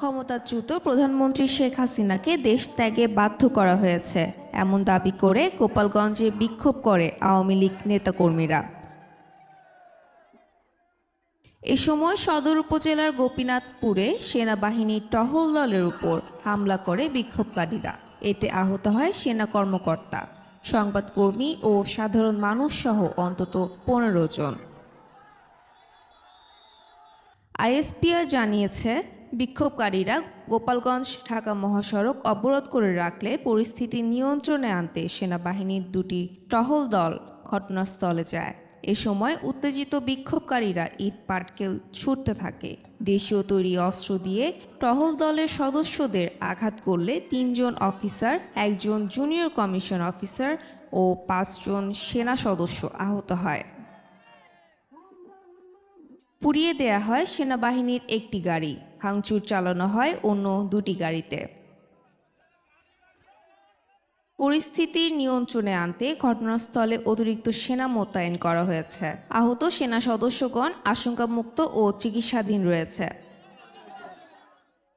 ক্ষমতাচ্যুত প্রধানমন্ত্রী শেখ হাসিনাকে দেশ ত্যাগে বাধ্য করা হয়েছে এমন দাবি করে গোপালগঞ্জে বিক্ষোভ করে আওয়ামী লীগ নেতাকর্মীরা। এ সময় সদর উপজেলার গোপীনাথপুরে সেনাবাহিনীর টহল দলের উপর হামলা করে বিক্ষোভকারীরা। এতে আহত হয় সেনা কর্মকর্তা, সংবাদকর্মী ও সাধারণ মানুষ সহ অন্তত 15 জন। আইএসপিআর জানিয়েছে, বিক্ষোভকারীরা গোপালগঞ্জ ঢাকা মহাসড়ক অবরোধ করে রাখলে পরিস্থিতি নিয়ন্ত্রণে আনতে সেনাবাহিনীর দুটি টহল দল ঘটনাস্থলে যায়। এ সময় উত্তেজিত বিক্ষোভকারীরা ইট পাটকেল ছুড়তে থাকে। দেশীয় তৈরি অস্ত্র দিয়ে টহল দলের সদস্যদের আঘাত করলে 3 জন অফিসার, 1 জন জুনিয়র কমিশন অফিসার ও 5 জন সেনা সদস্য আহত হয়। পুড়িয়ে দেয়া হয় সেনাবাহিনীর একটি গাড়ি, ভাঙচুর চালানো হয় অন্য দুটি গাড়িতে। পরিস্থিতির নিয়ন্ত্রণে আনতে ঘটনাস্থলে অতিরিক্ত সেনা মোতায়েন করা হয়েছে। আহত সেনা সদস্যগণ আশঙ্কামুক্ত ও চিকিৎসাধীন রয়েছে।